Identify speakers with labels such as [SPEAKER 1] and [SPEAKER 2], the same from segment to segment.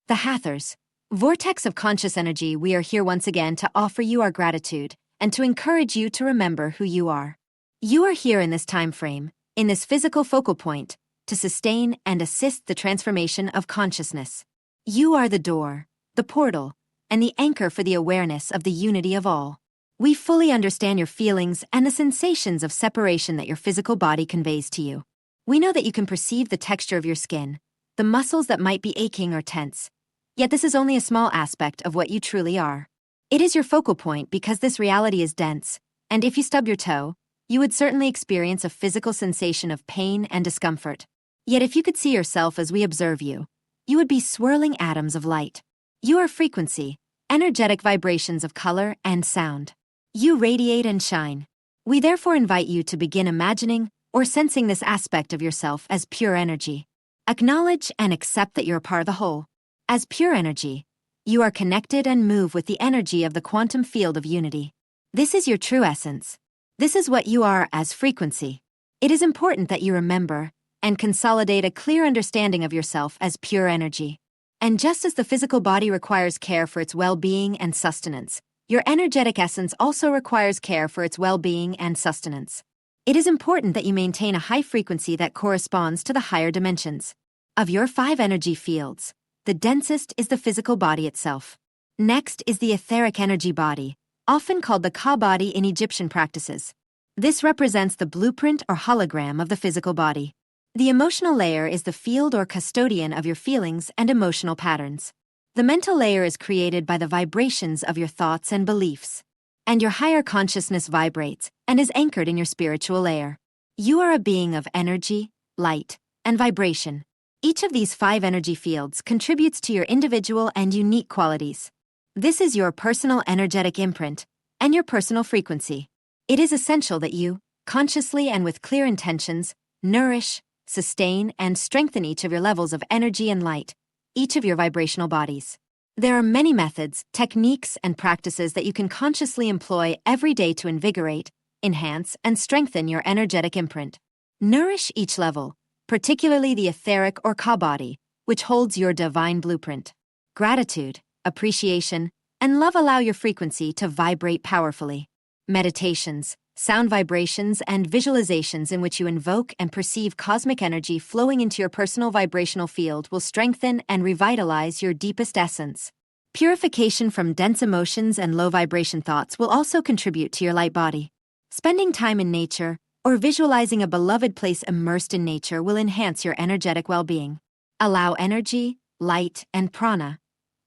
[SPEAKER 1] The Hathors, Vortex of Conscious Energy, we are here once again to offer you our gratitude and to encourage you to remember who you are. You are here in this time frame, in this physical focal point, to sustain and assist the transformation of consciousness. You are the door, the portal, and the anchor for the awareness of the unity of all. We fully understand your feelings and the sensations of separation that your physical body conveys to you. We know that you can perceive the texture of your skin, the muscles that might be aching or tense. Yet this is only a small aspect of what you truly are. It is your focal point because this reality is dense, and if you stub your toe, you would certainly experience a physical sensation of pain and discomfort. Yet if you could see yourself as we observe you, you would be swirling atoms of light. You are frequency, energetic vibrations of color and sound. You radiate and shine. We therefore invite you to begin imagining or sensing this aspect of yourself as pure energy. Acknowledge and accept that you're a part of the whole. As pure energy, you are connected and move with the energy of the quantum field of unity. This is your true essence. This is what you are as frequency. It is important that you remember and consolidate a clear understanding of yourself as pure energy. And just as the physical body requires care for its well-being and sustenance, your energetic essence also requires care for its well-being and sustenance. It is important that you maintain a high frequency that corresponds to the higher dimensions. Of your 5 energy fields, the densest is the physical body itself. Next is the etheric energy body, often called the Ka body in Egyptian practices. This represents the blueprint or hologram of the physical body. The emotional layer is the field or custodian of your feelings and emotional patterns. The mental layer is created by the vibrations of your thoughts and beliefs. And your higher consciousness vibrates and is anchored in your spiritual layer. You are a being of energy, light, and vibration. Each of these 5 energy fields contributes to your individual and unique qualities. This is your personal energetic imprint and your personal frequency. It is essential that you, consciously and with clear intentions, nourish, sustain, and strengthen each of your levels of energy and light, each of your vibrational bodies. There are many methods, techniques, and practices that you can consciously employ every day to invigorate, enhance, and strengthen your energetic imprint. Nourish each level, particularly the etheric or Ka body, which holds your divine blueprint. Gratitude, appreciation, and love allow your frequency to vibrate powerfully. Meditations, sound vibrations, and visualizations in which you invoke and perceive cosmic energy flowing into your personal vibrational field will strengthen and revitalize your deepest essence. Purification from dense emotions and low vibration thoughts will also contribute to your light body. Spending time in nature or visualizing a beloved place immersed in nature will enhance your energetic well-being. Allow energy, light, and prana,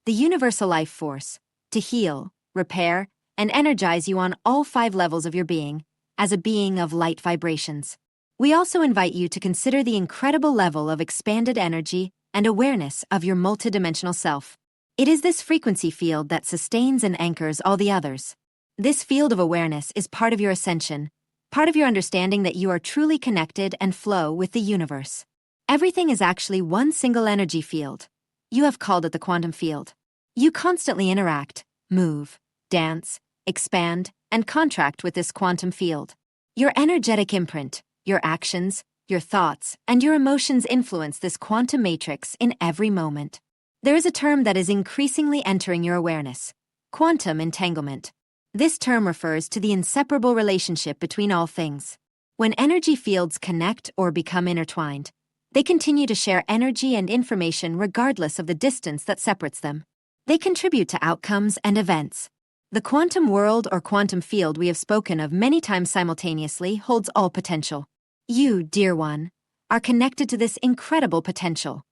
[SPEAKER 1] the universal life force, to heal, repair, and energize you on all 5 levels of your being, as a being of light vibrations. We also invite you to consider the incredible level of expanded energy and awareness of your multidimensional self. It is this frequency field that sustains and anchors all the others. This field of awareness is part of your ascension, part of your understanding that you are truly connected and flow with the universe. Everything is actually one single energy field. You have called it the quantum field. You constantly interact, move, dance, expand, and contract with this quantum field. Your energetic imprint, your actions, your thoughts, and your emotions influence this quantum matrix in every moment. There is a term that is increasingly entering your awareness: quantum entanglement. This term refers to the inseparable relationship between all things. When energy fields connect or become intertwined, they continue to share energy and information regardless of the distance that separates them. They contribute to outcomes and events. The quantum world or quantum field we have spoken of many times simultaneously holds all potential. You, dear one, are connected to this incredible potential.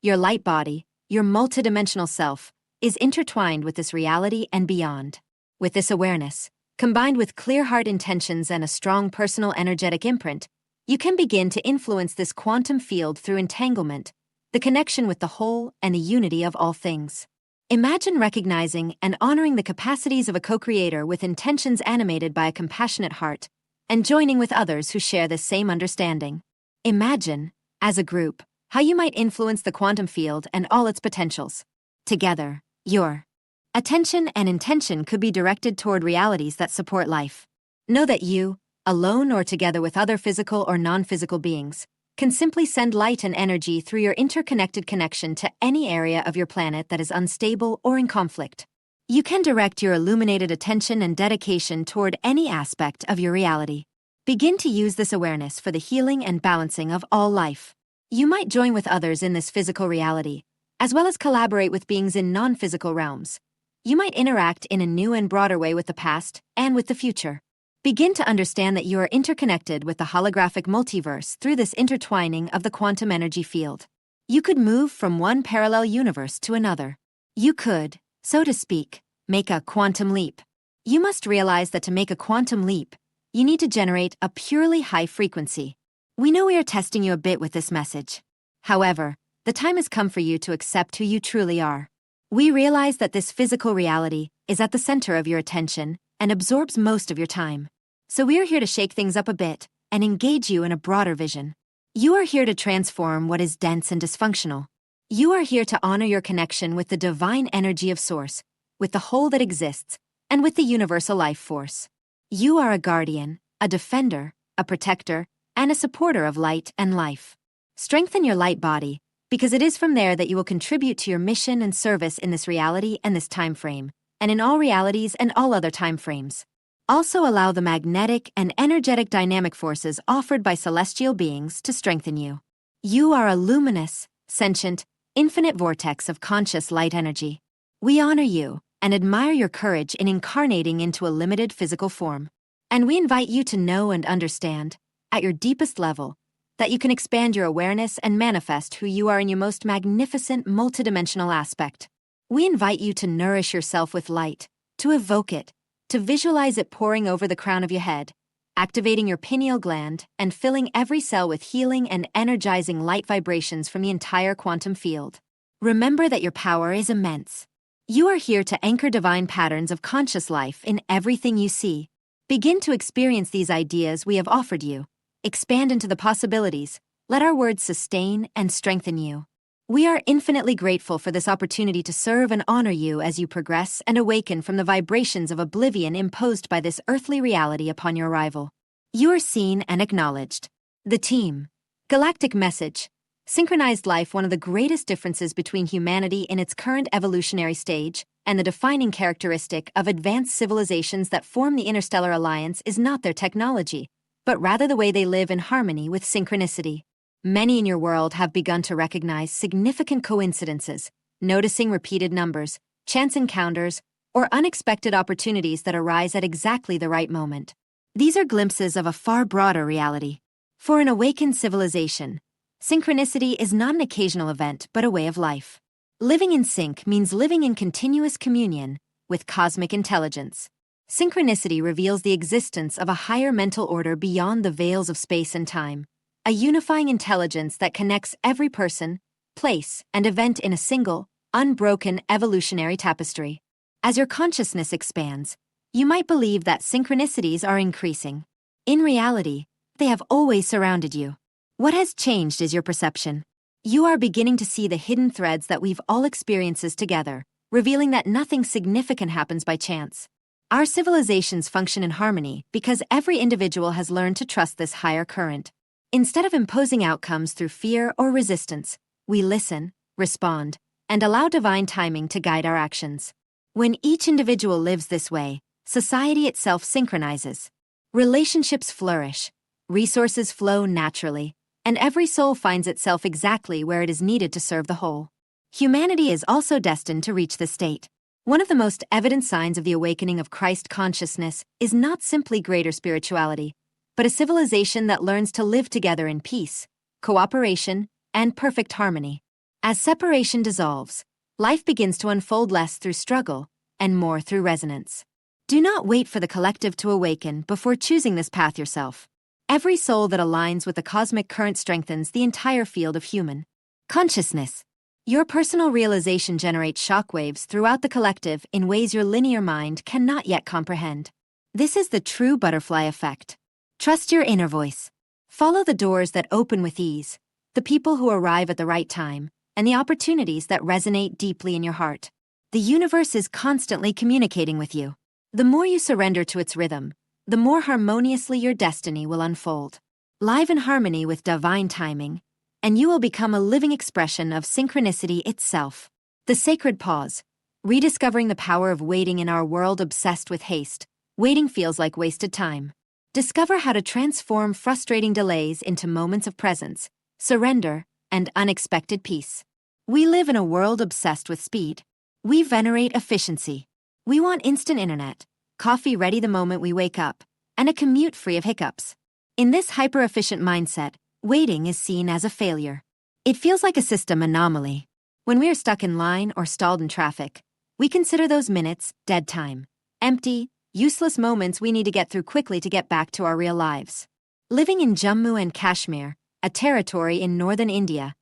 [SPEAKER 1] Your light body, your multidimensional self, is intertwined with this reality and beyond. With this awareness, combined with clear heart intentions and a strong personal energetic imprint, you can begin to influence this quantum field through entanglement, the connection with the whole and the unity of all things. Imagine recognizing and honoring the capacities of a co-creator with intentions animated by a compassionate heart, and joining with others who share the same understanding. Imagine, as a group, how you might influence the quantum field and all its potentials. Together, your attention and intention could be directed toward realities that support life. Know that you, alone or together with other physical or non-physical beings, can simply send light and energy through your interconnected connection to any area of your planet that is unstable or in conflict. You can direct your illuminated attention and dedication toward any aspect of your reality. Begin to use this awareness for the healing and balancing of all life. You might join with others in this physical reality, as well as collaborate with beings in non-physical realms. You might interact in a new and broader way with the past and with the future. Begin to understand that you are interconnected with the holographic multiverse through this intertwining of the quantum energy field. You could move from one parallel universe to another. You could, so to speak, make a quantum leap. You must realize that to make a quantum leap, you need to generate a purely high frequency. We know we are testing you a bit with this message. However, the time has come for you to accept who you truly are. We realize that this physical reality is at the center of your attention and absorbs most of your time. So we are here to shake things up a bit and engage you in a broader vision. You are here to transform what is dense and dysfunctional. You are here to honor your connection with the divine energy of Source, with the whole that exists, and with the universal life force. You are a guardian, a defender, a protector, and a supporter of light and life. Strengthen your light body, because it is from there that you will contribute to your mission and service in this reality and this time frame, and in all realities and all other time frames. Also allow the magnetic and energetic dynamic forces offered by celestial beings to strengthen you. You are a luminous, sentient, infinite vortex of conscious light energy. We honor you and admire your courage in incarnating into a limited physical form. And we invite you to know and understand, at your deepest level, that you can expand your awareness and manifest who you are in your most magnificent multidimensional aspect. We invite you to nourish yourself with light, to evoke it, to visualize it pouring over the crown of your head, activating your pineal gland and filling every cell with healing and energizing light vibrations from the entire quantum field. Remember that your power is immense. You are here to anchor divine patterns of conscious life in everything you see. Begin to experience these ideas we have offered you. Expand into the possibilities. Let our words sustain and strengthen you. We are infinitely grateful for this opportunity to serve and honor you as you progress and awaken from the vibrations of oblivion imposed by this earthly reality upon your arrival. You are seen and acknowledged. The team. Galactic message. Synchronized life. One of the greatest differences between humanity in its current evolutionary stage and the defining characteristic of advanced civilizations that form the Interstellar Alliance is not their technology, but rather the way they live in harmony with synchronicity. Many in your world have begun to recognize significant coincidences, noticing repeated numbers, chance encounters, or unexpected opportunities that arise at exactly the right moment. These are glimpses of a far broader reality. For an awakened civilization, synchronicity is not an occasional event but a way of life. Living in sync means living in continuous communion with cosmic intelligence. Synchronicity reveals the existence of a higher mental order beyond the veils of space and time, a unifying intelligence that connects every person, place, and event in a single, unbroken evolutionary tapestry. As your consciousness expands, you might believe that synchronicities are increasing. In reality, they have always surrounded you. What has changed is your perception. You are beginning to see the hidden threads that weave all experiences together, revealing that nothing significant happens by chance. Our civilizations function in harmony because every individual has learned to trust this higher current. Instead of imposing outcomes through fear or resistance, we listen, respond, and allow divine timing to guide our actions. When each individual lives this way, society itself synchronizes. Relationships flourish, resources flow naturally, and every soul finds itself exactly where it is needed to serve the whole. Humanity is also destined to reach this state. One of the most evident signs of the awakening of Christ consciousness is not simply greater spirituality, but a civilization that learns to live together in peace, cooperation, and perfect harmony. As separation dissolves, life begins to unfold less through struggle and more through resonance. Do not wait for the collective to awaken before choosing this path yourself. Every soul that aligns with the cosmic current strengthens the entire field of human consciousness. Your personal realization generates shockwaves throughout the collective in ways your linear mind cannot yet comprehend. This is the true butterfly effect. Trust your inner voice. Follow the doors that open with ease, the people who arrive at the right time, and the opportunities that resonate deeply in your heart. The universe is constantly communicating with you. The more you surrender to its rhythm, the more harmoniously your destiny will unfold. live in harmony with divine timing, and you will become a living expression of synchronicity itself. The sacred pause. Rediscovering the power of waiting in our world obsessed with haste. Waiting feels like wasted time. Discover how to transform frustrating delays into moments of presence, surrender, and unexpected peace. We live in a world obsessed with speed. We venerate efficiency. We want instant internet, coffee ready the moment we wake up, and a commute free of hiccups. In this hyper-efficient mindset, waiting is seen as a failure. It feels like a system anomaly. When we are stuck in line or stalled in traffic, we consider those minutes dead time, empty, useless moments we need to get through quickly to get back to our real lives. Living in Jammu and Kashmir, a territory in northern India,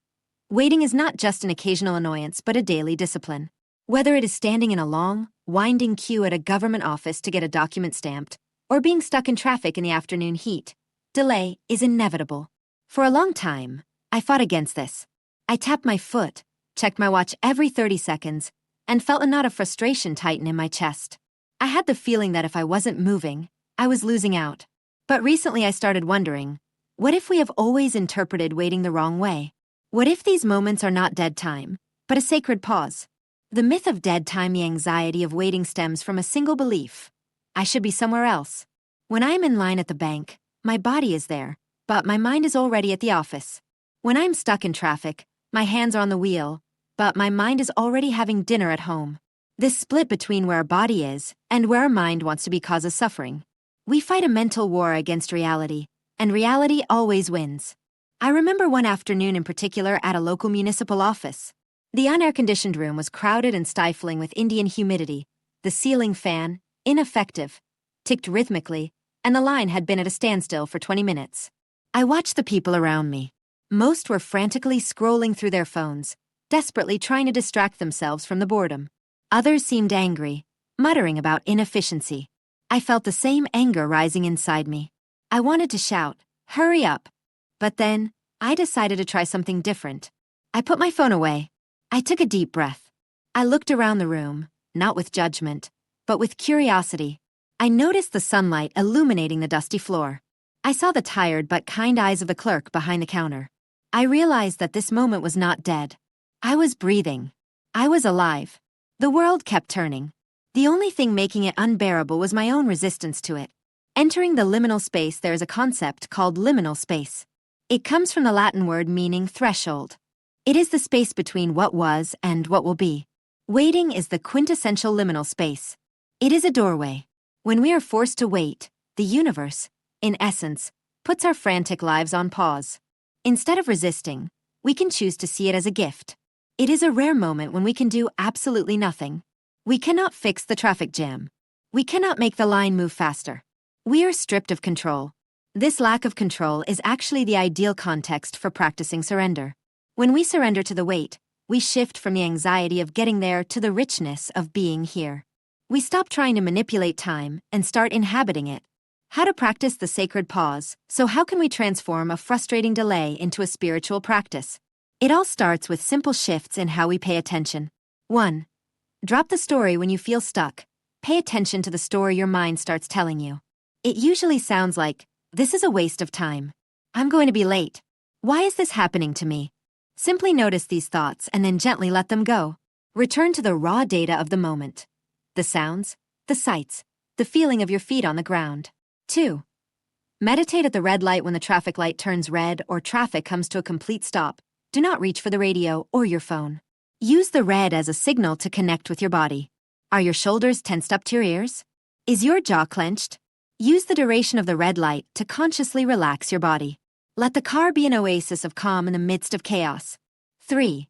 [SPEAKER 1] waiting is not just an occasional annoyance but a daily discipline. Whether it is standing in a long, winding queue at a government office to get a document stamped, or being stuck in traffic in the afternoon heat, delay is inevitable. For a long time, I fought against this. I tapped my foot, checked my watch every 30 seconds, and felt a knot of frustration tighten in my chest. I had the feeling that if I wasn't moving, I was losing out. But recently I started wondering, what if we have always interpreted waiting the wrong way? What if these moments are not dead time, but a sacred pause? The myth of dead time, the anxiety of waiting stems from a single belief. I should be somewhere else. When I'm in line at the bank, my body is there, but my mind is already at the office. When I'm stuck in traffic, my hands are on the wheel, but my mind is already having dinner at home. This split between where our body is and where our mind wants to be causes suffering. We fight a mental war against reality, and reality always wins. I remember one afternoon in particular at a local municipal office. The unair-conditioned room was crowded and stifling with Indian humidity. The ceiling fan, ineffective, ticked rhythmically, and the line had been at a standstill for 20 minutes. I watched the people around me. Most were frantically scrolling through their phones, desperately trying to distract themselves from the boredom. Others seemed angry, muttering about inefficiency. I felt the same anger rising inside me. I wanted to shout, "Hurry up!" But then, I decided to try something different. I put my phone away. I took a deep breath. I looked around the room, not with judgment, but with curiosity. I noticed the sunlight illuminating the dusty floor. I saw the tired but kind eyes of the clerk behind the counter. I realized that this moment was not dead. I was breathing. I was alive. The world kept turning. The only thing making it unbearable was my own resistance to it. Entering the liminal space, there is a concept called liminal space. It comes from the Latin word meaning threshold. It is the space between what was and what will be. Waiting is the quintessential liminal space. It is a doorway. When we are forced to wait, the universe, in essence, puts our frantic lives on pause. Instead of resisting, we can choose to see it as a gift. It is a rare moment when we can do absolutely nothing. We cannot fix the traffic jam. We cannot make the line move faster. We are stripped of control. This lack of control is actually the ideal context for practicing surrender. When we surrender to the wait, we shift from the anxiety of getting there to the richness of being here. We stop trying to manipulate time and start inhabiting it. How to practice the sacred pause. So how can we transform a frustrating delay into a spiritual practice? It all starts with simple shifts in how we pay attention. 1. Drop the story when you feel stuck. Pay attention to the story your mind starts telling you. It usually sounds like, "This is a waste of time. I'm going to be late. Why is this happening to me?" Simply notice these thoughts and then gently let them go. Return to the raw data of the moment. The sounds, the sights, the feeling of your feet on the ground. 2. Meditate at the red light when the traffic light turns red or traffic comes to a complete stop. Do not reach for the radio or your phone. Use the red as a signal to connect with your body. Are your shoulders tensed up to your ears? Is your jaw clenched? Use the duration of the red light to consciously relax your body. Let the car be an oasis of calm in the midst of chaos. 3.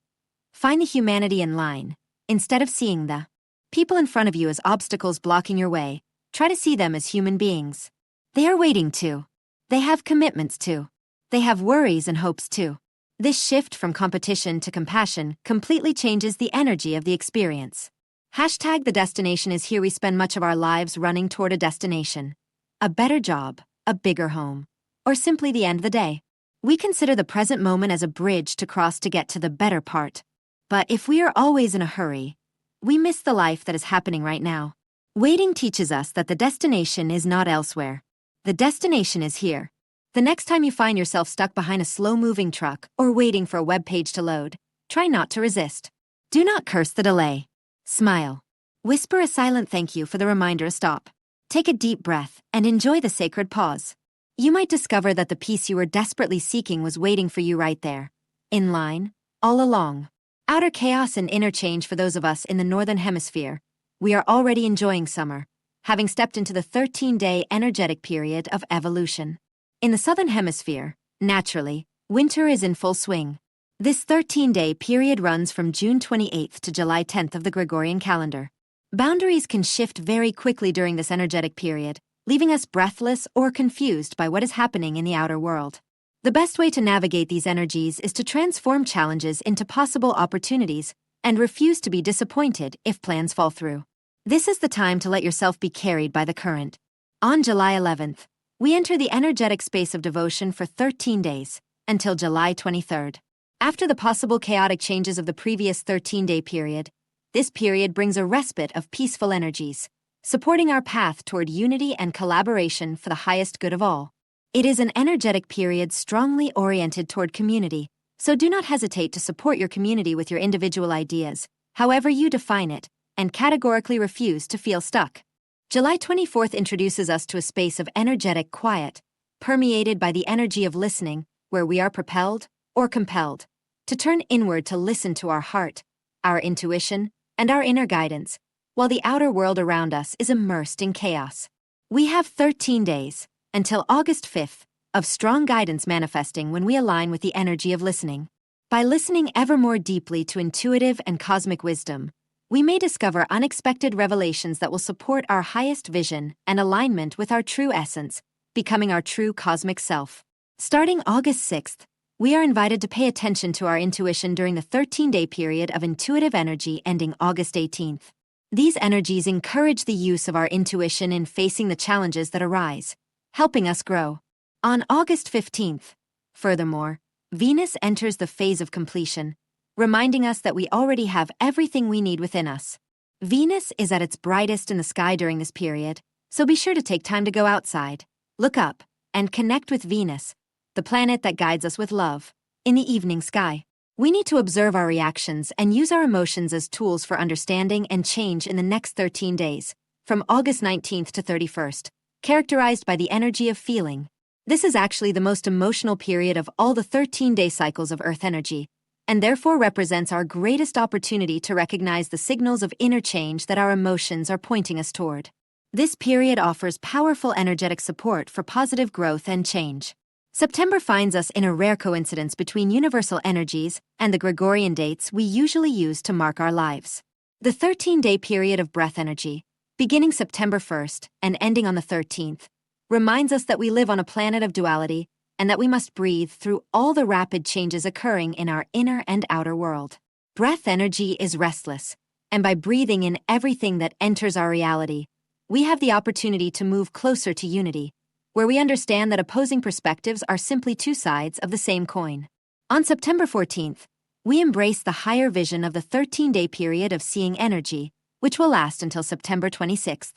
[SPEAKER 1] Find the humanity in line. Instead of seeing the people in front of you as obstacles blocking your way, try to see them as human beings. They are waiting too. They have commitments too. They have worries and hopes too. This shift from competition to compassion completely changes the energy of the experience. #The destination is here. We spend much of our lives running toward a destination. A better job, a bigger home, or simply the end of the day. We consider the present moment as a bridge to cross to get to the better part. But if we are always in a hurry, we miss the life that is happening right now. Waiting teaches us that the destination is not elsewhere. The destination is here. The next time you find yourself stuck behind a slow-moving truck or waiting for a web page to load, try not to resist. Do not curse the delay. Smile. Whisper a silent thank you for the reminder to stop. Take a deep breath and enjoy the sacred pause. You might discover that the peace you were desperately seeking was waiting for you right there, in line, all along. Outer chaos and inner change for those of us in the Northern Hemisphere. We are already enjoying summer, having stepped into the 13-day energetic period of evolution. In the Southern Hemisphere, naturally, winter is in full swing. This 13-day period runs from June 28th to July 10th of the Gregorian calendar. Boundaries can shift very quickly during this energetic period, leaving us breathless or confused by what is happening in the outer world. The best way to navigate these energies is to transform challenges into possible opportunities and refuse to be disappointed if plans fall through. This is the time to let yourself be carried by the current. On July 11th, we enter the energetic space of devotion for 13 days, until July 23rd. After the possible chaotic changes of the previous 13-day period, this period brings a respite of peaceful energies, supporting our path toward unity and collaboration for the highest good of all. It is an energetic period strongly oriented toward community, so do not hesitate to support your community with your individual ideas, however you define it, and categorically refuse to feel stuck. July 24th introduces us to a space of energetic quiet, permeated by the energy of listening, where we are propelled, or compelled, to turn inward to listen to our heart, our intuition, and our inner guidance, while the outer world around us is immersed in chaos. We have 13 days, until August 5th, of strong guidance manifesting when we align with the energy of listening. By listening ever more deeply to intuitive and cosmic wisdom, we may discover unexpected revelations that will support our highest vision and alignment with our true essence, becoming our true cosmic self. Starting August 6th, we are invited to pay attention to our intuition during the 13-day period of intuitive energy ending August 18th. These energies encourage the use of our intuition in facing the challenges that arise, helping us grow. On August 15th, furthermore, Venus enters the phase of completion, reminding us that we already have everything we need within us. Venus is at its brightest in the sky during this period, so be sure to take time to go outside, look up, and connect with Venus, the planet that guides us with love, in the evening sky. We need to observe our reactions and use our emotions as tools for understanding and change in the next 13 days, from August 19th to 31st, characterized by the energy of feeling. This is actually the most emotional period of all the 13-day cycles of Earth energy, and therefore represents our greatest opportunity to recognize the signals of inner change that our emotions are pointing us toward. This period offers powerful energetic support for positive growth and change. September finds us in a rare coincidence between universal energies and the Gregorian dates we usually use to mark our lives. The 13-day period of breath energy, beginning September 1st and ending on the 13th, reminds us that we live on a planet of duality and that we must breathe through all the rapid changes occurring in our inner and outer world. Breath energy is restless, and by breathing in everything that enters our reality, we have the opportunity to move closer to unity, where we understand that opposing perspectives are simply two sides of the same coin. On September 14th, we embrace the higher vision of the 13-day period of seeing energy, which will last until September 26th.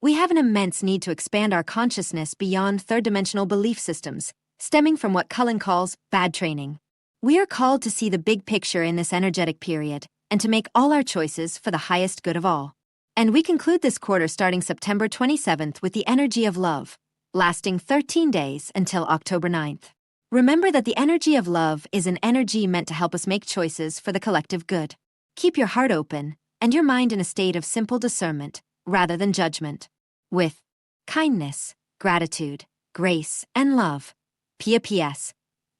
[SPEAKER 1] We have an immense need to expand our consciousness beyond third-dimensional belief systems, stemming from what Cullen calls bad training. We are called to see the big picture in this energetic period and to make all our choices for the highest good of all. And we conclude this quarter starting September 27th with the energy of love, lasting 13 days until October 9th. Remember that the energy of love is an energy meant to help us make choices for the collective good. Keep your heart open and your mind in a state of simple discernment rather than judgment. With kindness, gratitude, grace, and love. Pia PS.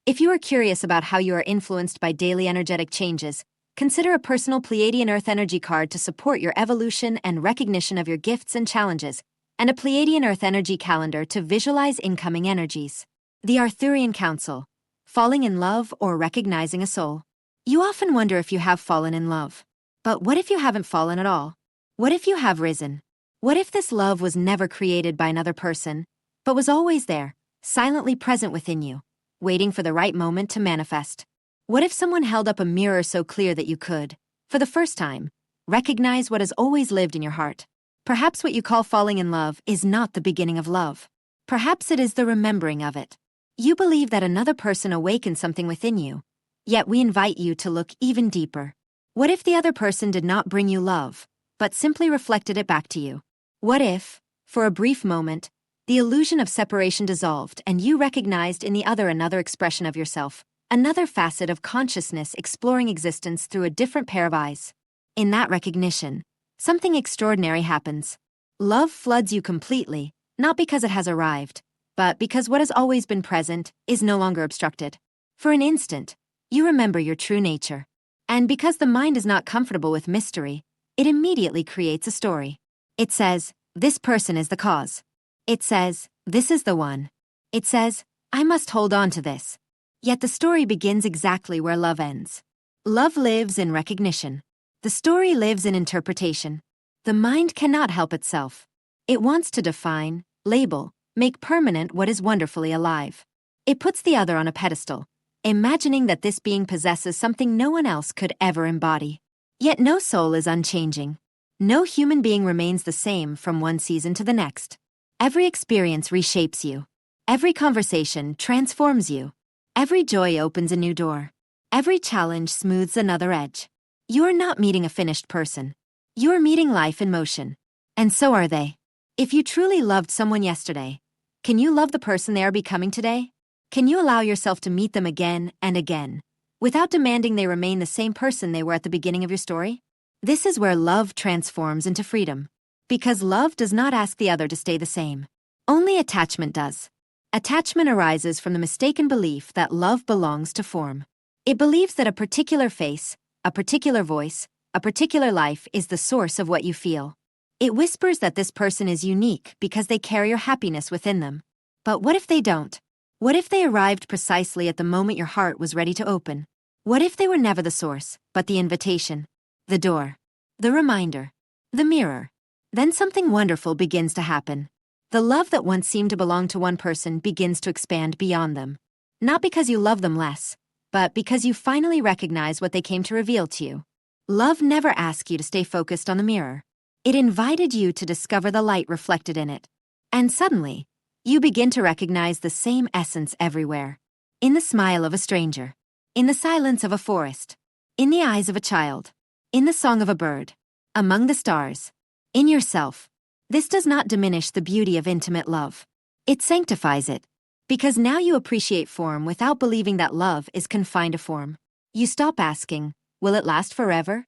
[SPEAKER 1] If you are curious about how you are influenced by daily energetic changes, consider a personal Pleiadian Earth energy card to support your evolution and recognition of your gifts and challenges, and a Pleiadian Earth energy calendar to visualize incoming energies. The Arcturian Council. Falling in love or recognizing a soul. You often wonder if you have fallen in love. But what if you haven't fallen at all? What if you have risen? What if this love was never created by another person, but was always there, silently present within you, waiting for the right moment to manifest? What if someone held up a mirror so clear that you could, for the first time, recognize what has always lived in your heart? Perhaps what you call falling in love is not the beginning of love. Perhaps it is the remembering of it. You believe that another person awakened something within you, yet we invite you to look even deeper. What if the other person did not bring you love, but simply reflected it back to you? What if, for a brief moment, the illusion of separation dissolved and you recognized in the other another expression of yourself, another facet of consciousness exploring existence through a different pair of eyes? In that recognition, something extraordinary happens. Love floods you completely, not because it has arrived, but because what has always been present is no longer obstructed. For an instant, you remember your true nature. And because the mind is not comfortable with mystery, it immediately creates a story. It says, this person is the cause. It says, this is the one. It says, I must hold on to this. Yet the story begins exactly where love ends. Love lives in recognition. The story lives in interpretation. The mind cannot help itself. It wants to define, label, make permanent what is wonderfully alive. It puts the other on a pedestal, imagining that this being possesses something no one else could ever embody. Yet no soul is unchanging. No human being remains the same from one season to the next. Every experience reshapes you. Every conversation transforms you. Every joy opens a new door. Every challenge smooths another edge. You are not meeting a finished person. You are meeting life in motion. And so are they. If you truly loved someone yesterday, can you love the person they are becoming today? Can you allow yourself to meet them again and again, without demanding they remain the same person they were at the beginning of your story? This is where love transforms into freedom. Because love does not ask the other to stay the same. Only attachment does. Attachment arises from the mistaken belief that love belongs to form. It believes that a particular face, a particular voice, a particular life is the source of what you feel. It whispers that this person is unique because they carry your happiness within them. But what if they don't? What if they arrived precisely at the moment your heart was ready to open? What if they were never the source, but the invitation, the door, the reminder, the mirror? Then something wonderful begins to happen. The love that once seemed to belong to one person begins to expand beyond them. Not because you love them less, but because you finally recognize what they came to reveal to you. Love never asked you to stay focused on the mirror. It invited you to discover the light reflected in it. And suddenly, you begin to recognize the same essence everywhere. In the smile of a stranger. In the silence of a forest. In the eyes of a child. In the song of a bird. Among the stars. In yourself. This does not diminish the beauty of intimate love. It sanctifies it. Because now you appreciate form without believing that love is confined to form. You stop asking, will it last forever?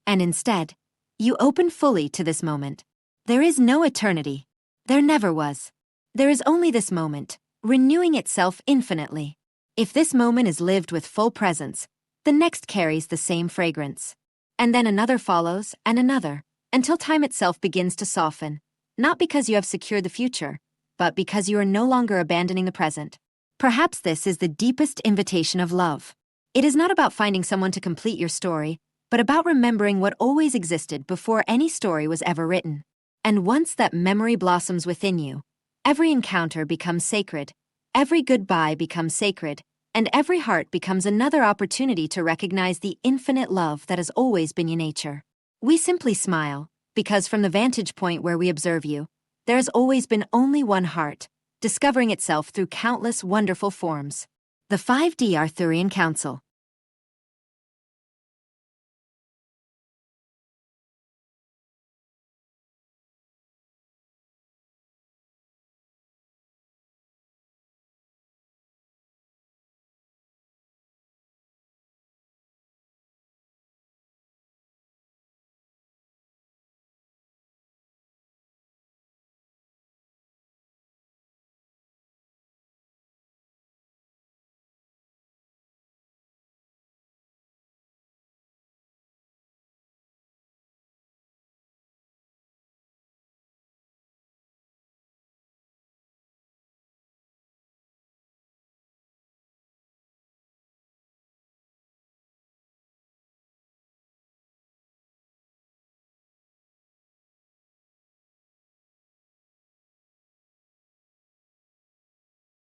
[SPEAKER 1] And instead, you open fully to this moment. There is no eternity. There never was. There is only this moment, renewing itself infinitely. If this moment is lived with full presence, the next carries the same fragrance. And then another follows, and another, until time itself begins to soften, not because you have secured the future, but because you are no longer abandoning the present. Perhaps this is the deepest invitation of love. It is not about finding someone to complete your story, but about remembering what always existed before any story was ever written. And once that memory blossoms within you, every encounter becomes sacred, every goodbye becomes sacred, and every heart becomes another opportunity to recognize the infinite love that has always been your nature. We simply smile, because from the vantage point where we observe you, there has always been only one heart, discovering itself through countless wonderful forms. The 5D Arcturian Council.